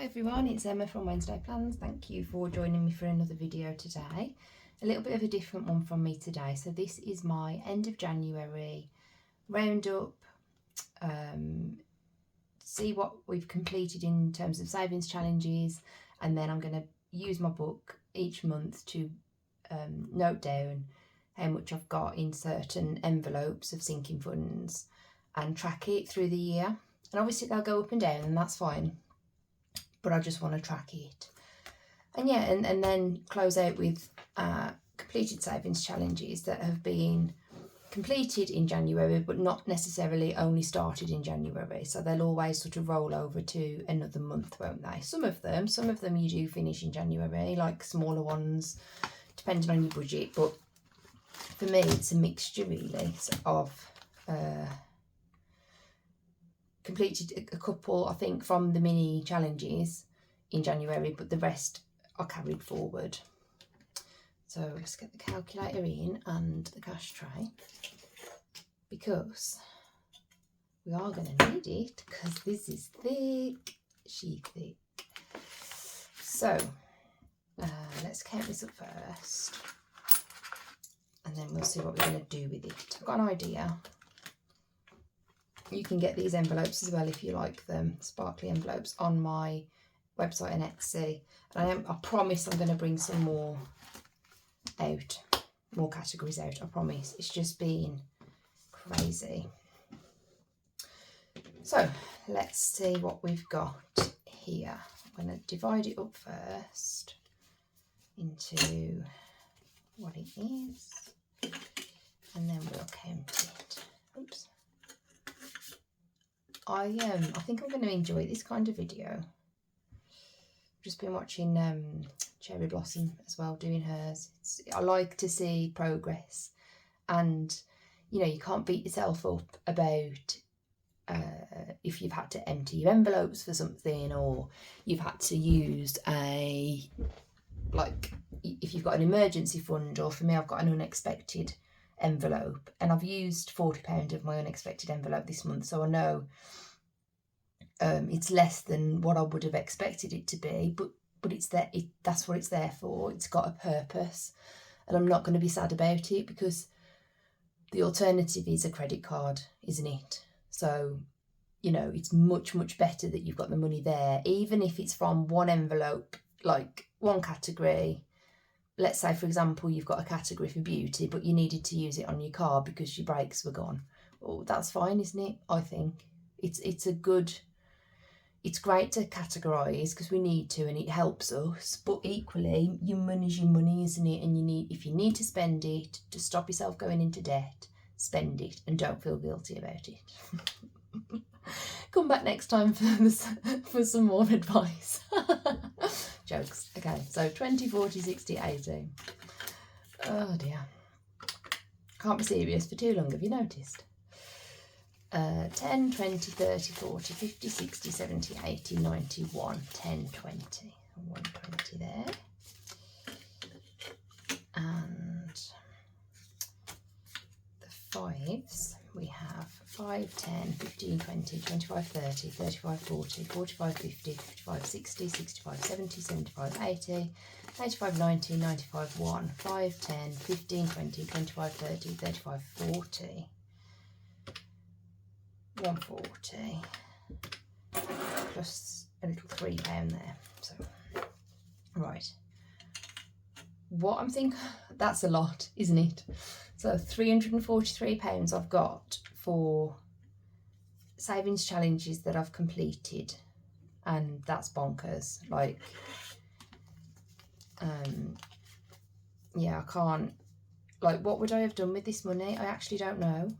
everyone, it's Emma from Wednesday Plans. Thank you for joining me for another video today. A little bit of a different one from me today. So this is my end of January roundup. See what we've completed in terms of savings challenges, and then I'm going to use my book each month to note down how much I've got in certain envelopes of sinking funds and track it through the year. And obviously they'll go up and down, and that's fine, but I just want to track it. And yeah, and then close out with completed savings challenges that have been completed in January, but not necessarily only started in January. So they'll always sort of roll over to another month, won't they? Some of them you do finish in January, like smaller ones, depending on your budget. But for me, it's a mixture really of completed a couple, I think, from the mini challenges in January, but the rest are carried forward. So let's get the calculator in and the cash tray, because we are going to need it, because this is thick, thick. So let's count this up first, and then we'll see what we're going to do with it. I've got an idea. You can get these envelopes as well if you like them, sparkly envelopes, on my website and Etsy. And I promise I'm going to bring some more out, more categories out, I promise. It's just been crazy. So let's see what we've got here. I'm going to divide it up first into what it is, and then we'll count it. Oops. I think I'm going to enjoy this kind of video. I've just been watching Cherry Blossom as well, doing hers. I like to see progress, and you know, you can't beat yourself up about if you've had to empty your envelopes for something, or you've had to use if you've got an emergency fund, or for me, I've got an unexpected envelope, and I've used £40 of my unexpected envelope this month, so I know it's less than what I would have expected it to be, but it's there. That's what it's there for. It's got a purpose, and I'm not going to be sad about it, because the alternative is a credit card, isn't it? So, you know, it's much better that you've got the money there, even if it's from one envelope, like one category. Let's say, for example, you've got a category for beauty, but you needed to use it on your car because your brakes were gone. Well, that's fine, isn't it? I think it's great to categorise, because we need to, and it helps us. But equally, your money's your money, isn't it? And if you need to spend it to stop yourself going into debt, spend it, and don't feel guilty about it. Come back next time for some more advice. Jokes. Okay, so 20, 40, 60, 80. Oh dear. Can't be serious for too long, have you noticed? 10, 20, 30, 40, 50, 60, 70, 80, 91, 10, 20. 120 there. And the fives, we have 5, 10, 15, 20, 25, 30, 35, 40, 45, 50, 55, 60, 65, 70, 75, 80, 85, 90, 95, 1, 5, 10, 15, 20, 25, 30, 35, 40. 140 plus a little £3 there. So right, what I'm thinking, that's a lot, isn't it? So £343 I've got for savings challenges that I've completed, and that's bonkers. Like yeah, I can't, like, what would I have done with this money? I actually don't know.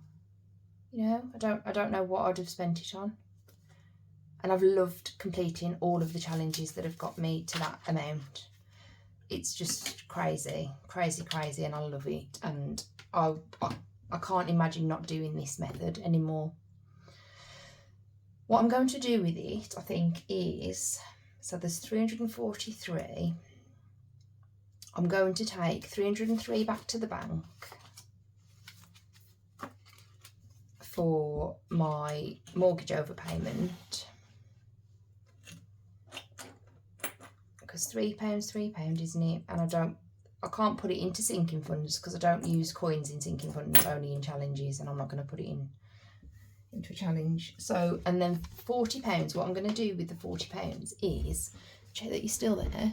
You know, I don't know what I'd have spent it on. And I've loved completing all of the challenges that have got me to that amount. It's just crazy, and I love it. And I can't imagine not doing this method anymore. What I'm going to do with it, I think, is, so there's 343. I'm going to take 303 back to the bank for my mortgage overpayment, because £3, isn't it? And I can't put it into sinking funds because I don't use coins in sinking funds, only in challenges, and I'm not going to put it into a challenge. So, and then £40, what I'm going to do with the £40 is check that you're still there.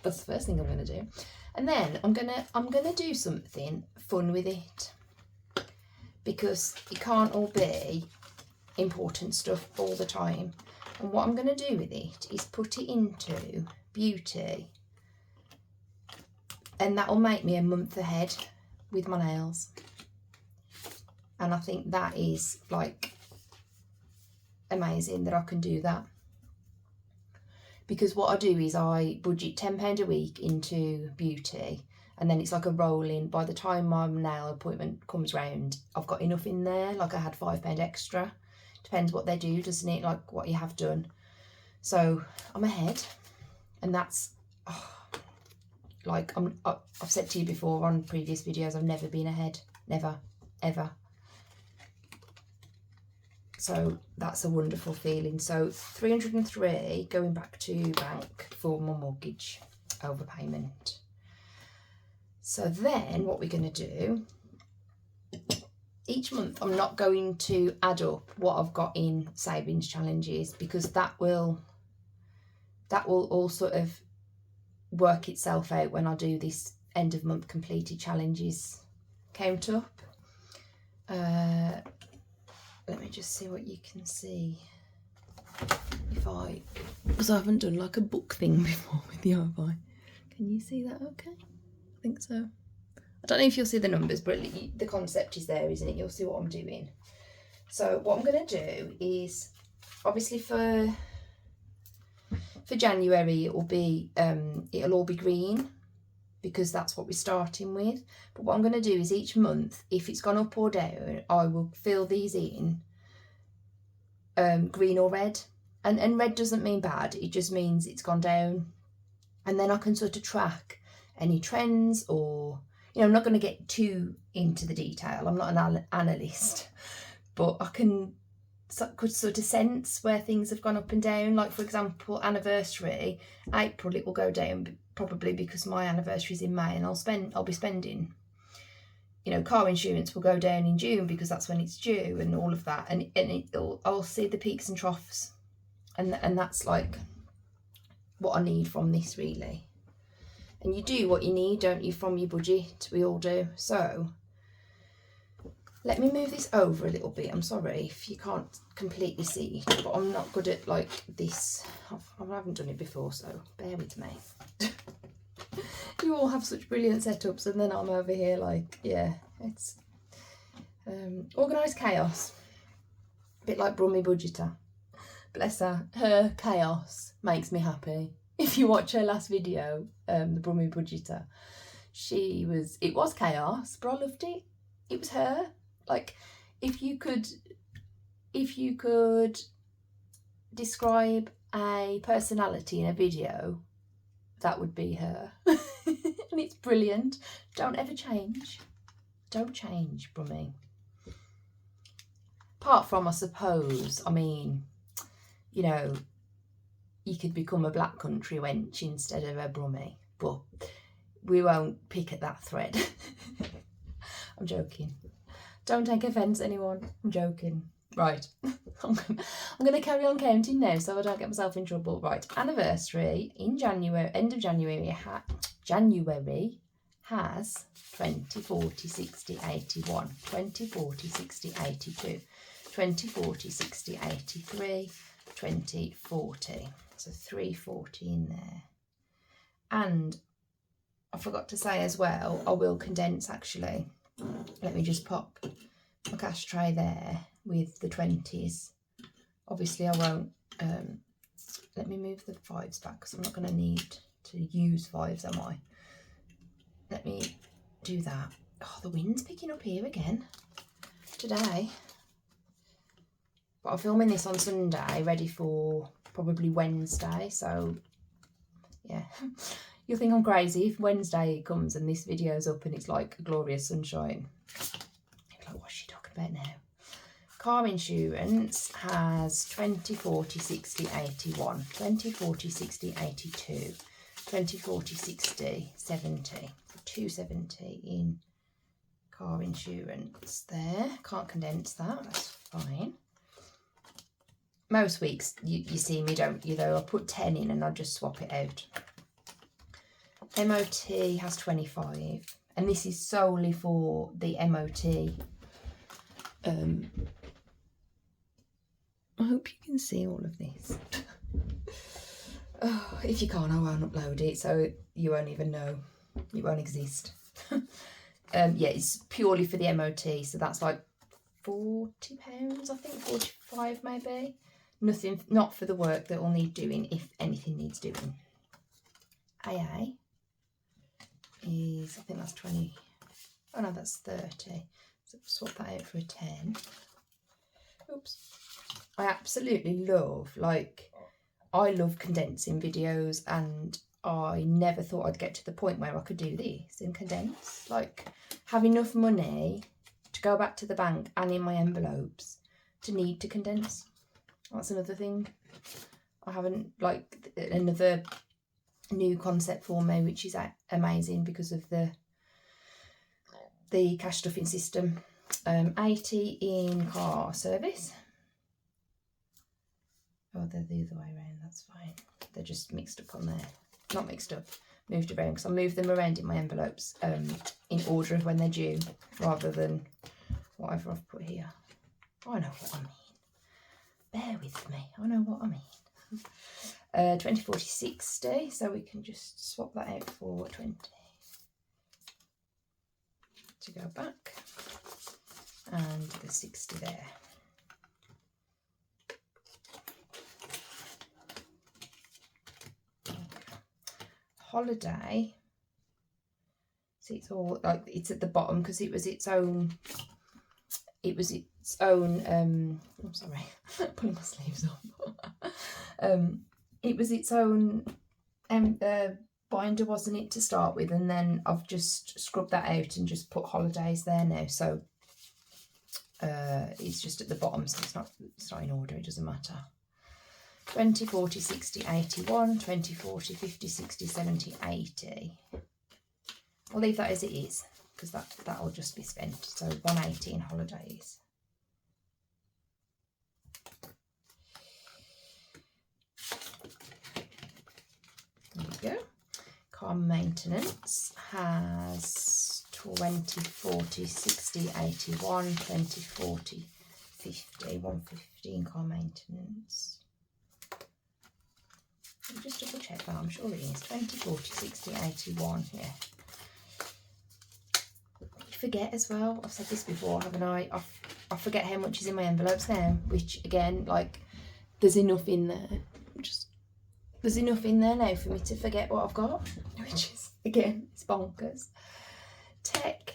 That's the first thing I'm going to do. And then I'm gonna do something fun with it, because it can't all be important stuff all the time. And what I'm going to do with it is put it into beauty, and that will make me a month ahead with my nails. And I think that is like amazing that I can do that, because what I do is I budget £10 a week into beauty, and then it's like a rolling. By the time my nail appointment comes round, I've got enough in there. Like I had £5 extra. Depends what they do, doesn't it? Like what you have done. So I'm ahead, and that's like I've said to you before on previous videos, I've never been ahead, never, ever. So that's a wonderful feeling. So 303 going back to bank for my mortgage overpayment. So then what we're going to do, each month I'm not going to add up what I've got in savings challenges, because that will all sort of work itself out when I do this end of month completed challenges count up. Let me just see what you can see. Because I haven't done like a book thing before with you, have I? Can you see that okay? I think so. I don't know if you'll see the numbers, but the concept is there, isn't it? You'll see what I'm doing. So what I'm going to do is, obviously for January it will be it'll all be green, because that's what we're starting with. But what I'm going to do is each month, if it's gone up or down, I will fill these in green or red. And red doesn't mean bad, it just means it's gone down. And then I can sort of track any trends, or, you know, I'm not going to get too into the detail. I'm not an analyst, but I could sort of sense where things have gone up and down. Like, for example, anniversary, April it will go down, probably because my anniversary is in May, and I'll be spending, you know, car insurance will go down in June because that's when it's due, and all of that, and I'll see the peaks and troughs, and that's like what I need from this, really. And you do what you need, don't you, from your budget? We all do. So let me move this over a little bit. I'm sorry if you can't completely see it, but I'm not good at like this. I haven't done it before, so bear with me. You all have such brilliant setups, and then I'm over here like, yeah, it's organised chaos. A bit like Brummy Budgeter. Bless her. Her chaos makes me happy. If you watch her last video, the Brummy Budgeter, it was chaos, but I loved it. It was her. Like, if you could describe a personality in a video, that would be her. And it's brilliant. Don't ever change. Don't change, Brummy. Apart from, I suppose, I mean, you know, you could become a black country wench instead of a Brummy, but we won't pick at that thread. I'm joking. Don't take offence, anyone. I'm joking. Right. I'm going to carry on counting now so I don't get myself in trouble. Right. Anniversary in January, end of January, January has 20, 40, 60, 81, 20, 40, 60, 82, 20, 40, 60, 83, 20, 40. So 340 in there. And I forgot to say as well, I will condense actually. Let me just pop my cash tray there with the 20s. Obviously I won't, let me move the 5s back because I'm not going to need to use 5s, am I? Let me do that. Oh, the wind's picking up here again today. But I'm filming this on Sunday, ready for probably Wednesday, so yeah. You'll think I'm crazy if Wednesday comes and this video's up and it's like glorious sunshine. You're like, what's she talking about now? Car insurance has 20, 40, 60, 81, 20, 40, 60, 82, 20, 40, 60, 70. 270 in car insurance there. Can't condense that, that's fine. Most weeks you see me, don't you, though? I put 10 in and I just swap it out. MOT has 25, and this is solely for the MOT. I hope you can see all of this. Oh, if you can't, I won't upload it, so you won't even know. It won't exist. Yeah, it's purely for the MOT, so that's like £40, I think, 45 maybe. Nothing, not for the work that will need doing, if anything needs doing. AA is, I think that's 20, oh no, that's 30. So swap that out for a 10. Oops. I absolutely love, like, I love condensing videos, and I never thought I'd get to the point where I could do this and condense. Like, have enough money to go back to the bank and in my envelopes to need to condense. That's another thing. I haven't, like, another new concept for me, which is amazing because of the cash stuffing system. 80 in car service. Oh, they're the other way around, that's fine. They're just mixed up on there. Not mixed up, moved around, because I moved them around in my envelopes in order of when they're due, rather than whatever I've put here. I know what I mean. Bear with me, I know what I mean. 20, 40, 60, so we can just swap that out for 20. To go back, and the 60 there. Holiday, see, it's all like, it's at the bottom because it was its own I'm sorry, pulling my sleeves up. It was its own binder, wasn't it, to start with, and then I've just scrubbed that out and just put holidays there now, so it's just at the bottom, so it's not in order, it doesn't matter. 20, 40, 60, 81, 20, 40, 50, 60, 70, 80. I'll leave that as it is, because that'll just be spent. So 180 in holidays. There we go. Car maintenance has 20, 40, 60, 81, 20, 40, 50, 115 car maintenance. Just double check that, I'm sure it is. 20, 40, 60, 81, yeah. You forget as well, I've said this before, haven't I? I forget how much is in my envelopes now, which again, like, there's enough in there. There's enough in there now for me to forget what I've got, which is, again, it's bonkers. Tech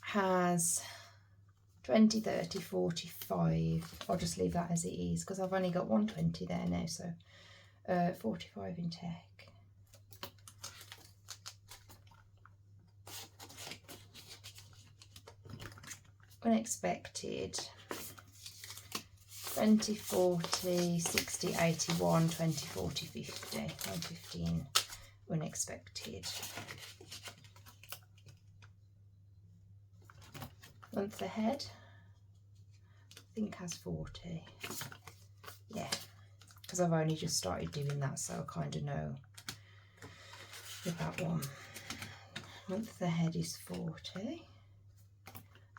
has 20, 30, 45. I'll just leave that as it is because I've only got 120 there now, so 45 in tech. Unexpected, 20, 40, 60, 81, 20, 40, 50, 115 unexpected. Month ahead, I think has 40. Yeah, because I've only just started doing that, so I kind of know with that one. Month ahead is 40.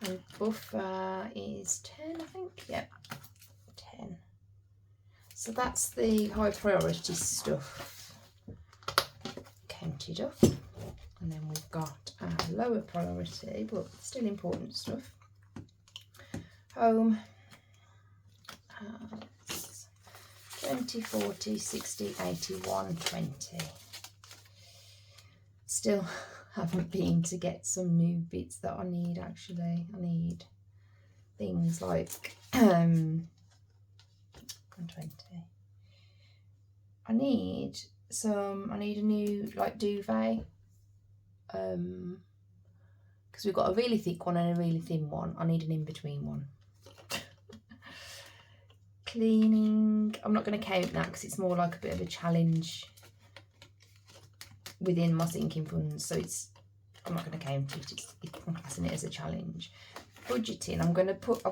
And buffer is 10, I think. Yep, 10. So that's the high priority stuff counted up. And then we've got our lower priority, but still important stuff. Home has 20, 40, 60, 81, 20. Still haven't been to get some new bits that I need, actually. I need things like 120. I need a new, like, duvet. Because because we've got a really thick one and a really thin one. I need an in-between one. Cleaning, I'm not going to count that because it's more like a bit of a challenge within my sinking funds, so I'm not going to count it. I'm classing it as a challenge. Budgeting, I've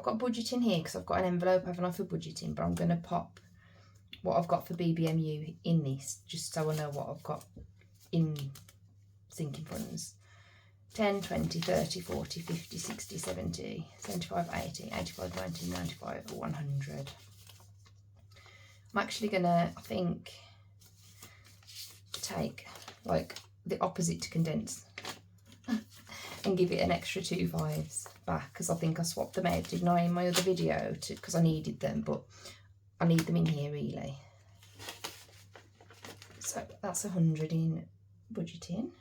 got budgeting here because I've got an envelope, haven't I, for budgeting, but I'm going to pop what I've got for BBMU in this, just so I know what I've got in sinking funds. 10, 20, 30, 40, 50, 60, 70, 75, 80, 85, 90, 95, 100. I'm actually going to, I think, take like the opposite to condense and give it an extra 2 5s back, because I think I swapped them out, didn't I, in my other video, because I needed them, but I need them in here really. So that's 100 in budgeting.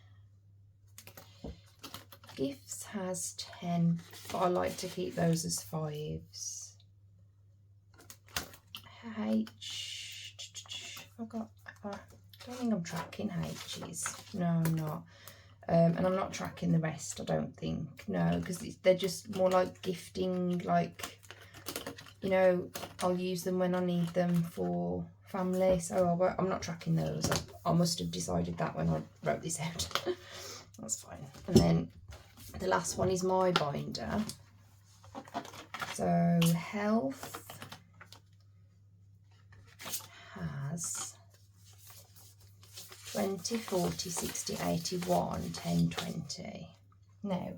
Gifts has 10, but I like to keep those as 5s. I don't think I'm tracking H's. No, I'm not. And I'm not tracking the rest, I don't think. No, because they're just more like gifting, like, you know, I'll use them when I need them for family. So I'm not tracking those. I must have decided that when I wrote this out. That's fine. And then the last one is my binder. So health has 20, 40, 60, 81, 10, 20. Now,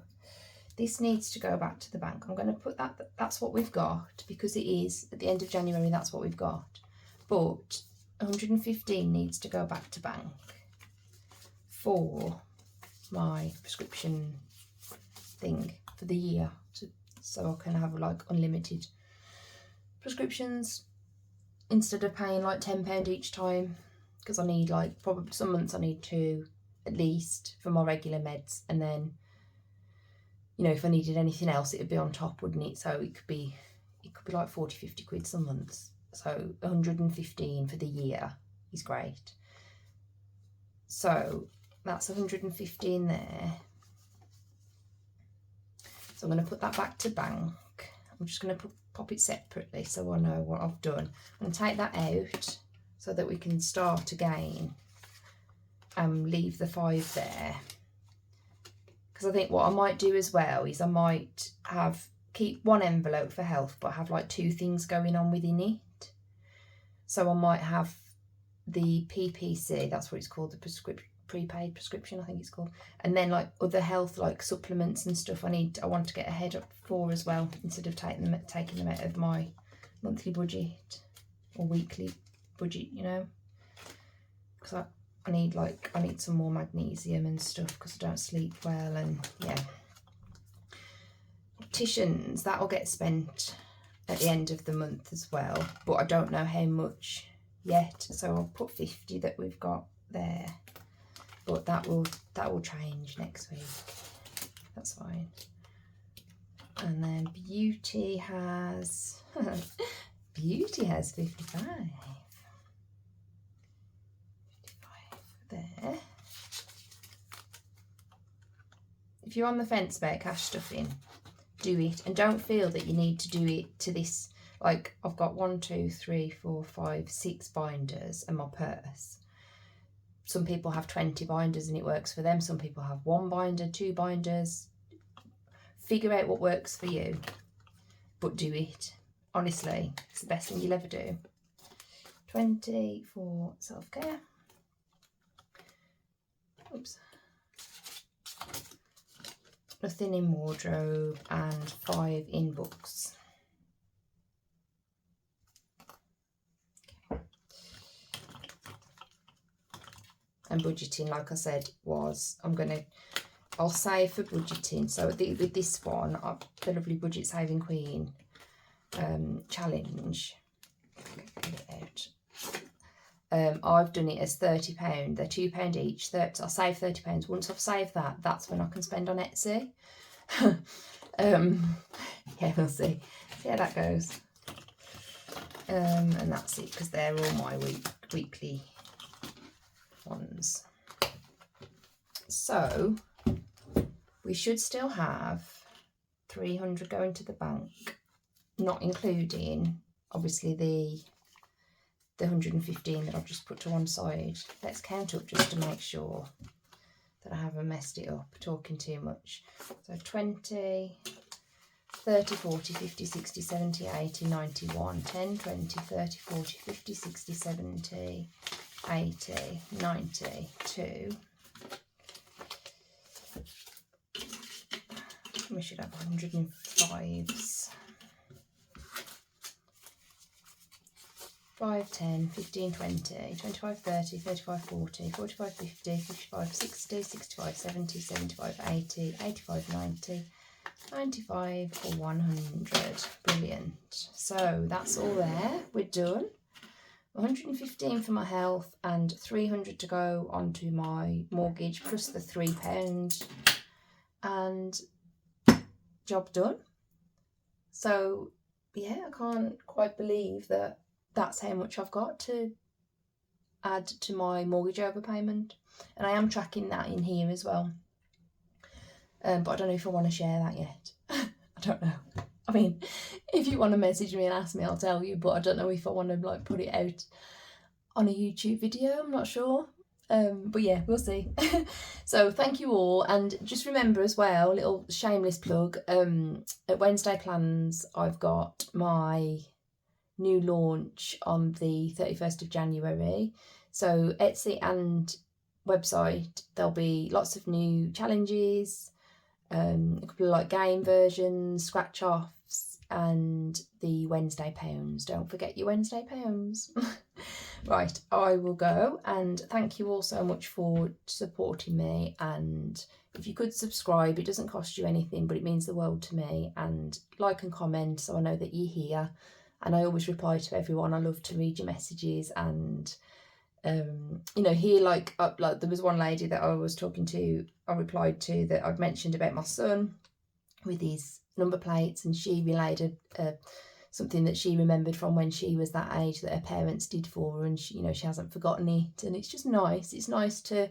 this needs to go back to the bank. I'm going to put that's what we've got, because it is at the end of January, that's what we've got. But 115 needs to go back to bank for my prescription thing for the year, so I can have like unlimited prescriptions instead of paying like £10 each time, because I need like probably some months I need 2 at least for my regular meds, and then, you know, if I needed anything else it would be on top, wouldn't it? So it could be like 40-50 quid some months. So 115 for the year is great. So that's 115 there. So I'm going to put that back to bank. I'm just going to pop it separately so I know what I've done. I'm going to take that out so that we can start again and leave the 5 there. Because I think what I might do as well is I might keep one envelope for health, but have like 2 things going on within it. So I might have the PPC, that's what it's called, the prepaid prescription, I think it's called, and then like other health, like supplements and stuff I want to get ahead for as well, instead of taking them out of my monthly budget or weekly budget, you know, because I need some more magnesium and stuff because I don't sleep well. And yeah, opticians, that'll get spent at the end of the month as well, but I don't know how much yet, so I'll put 50 that we've got there, but that will change next week. That's fine. And then beauty has 55 there. If you're on the fence about cash stuffing, do it, and don't feel that you need to do it to this. Like, I've got 1, 2, 3, 4, 5, 6 binders and my purse. Some people have 20 binders and it works for them. Some people have 1 binder, 2 binders. Figure out what works for you, but do it. Honestly, it's the best thing you'll ever do. 20 for self-care. Oops. Nothing in wardrobe, and 5 in books. Okay. And budgeting, like I said, I'll save for budgeting. So with this one, the lovely Budget Saving Queen challenge, get it out. I've done it as £30. They're £2 each. I'll save £30. Once I've saved that, that's when I can spend on Etsy. Yeah, we'll see how that goes. And that's it, because they're all my weekly ones. So we should still have 300 going to the bank, not including obviously the 115 that I've just put to one side. Let's count up just to make sure that I haven't messed it up talking too much. So 20, 30, 40, 50, 60, 70, 80, 91, 10, 20, 30, 40, 50, 60, 70, 80, 92. We should have 105s. 5, 10, 15, 20, 25, 30, 35, 40, 45, 50, 55, 60, 65, 70, 75, 80, 85, 90, 95 or 100. Brilliant. So that's all there. We're done. 115 for my health and 300 to go onto my mortgage plus the £3 and job done. So yeah, I can't quite believe that that's how much I've got to add to my mortgage overpayment, and I am tracking that in here as well, but I don't know if I want to share that yet. I don't know. I mean, if you want to message me and ask me, I'll tell you, but I don't know if I want to like put it out on a YouTube video. I'm not sure. But yeah, we'll see. So thank you all, and just remember as well, little shameless plug, at Wednesday Plans I've got my new launch on the 31st of January. So Etsy and website, there'll be lots of new challenges, a couple of like game versions, scratch offs, and the Wednesday pounds. Don't forget your Wednesday pounds. Right, I will go, and thank you all so much for supporting me, and if you could subscribe, it doesn't cost you anything, but it means the world to me, and like and comment so I know that you're here. And I always reply to everyone. I love to read your messages, and you know, here like there was one lady that I was talking to, I replied to, that I'd mentioned about my son with his number plates, and she relayed something that she remembered from when she was that age that her parents did for her, and she, you know, she hasn't forgotten it, and it's just nice. It's nice to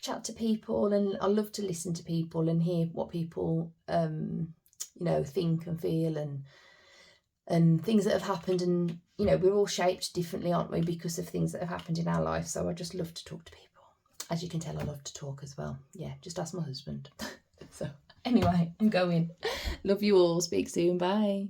chat to people, and I love to listen to people and hear what people you know, think and feel, and things that have happened, and you know, we're all shaped differently, aren't we, because of things that have happened in our life. So I just love to talk to people. As you can tell, I love to talk as well. Yeah, just ask my husband. So anyway, I'm going. Love you all. Speak soon. Bye.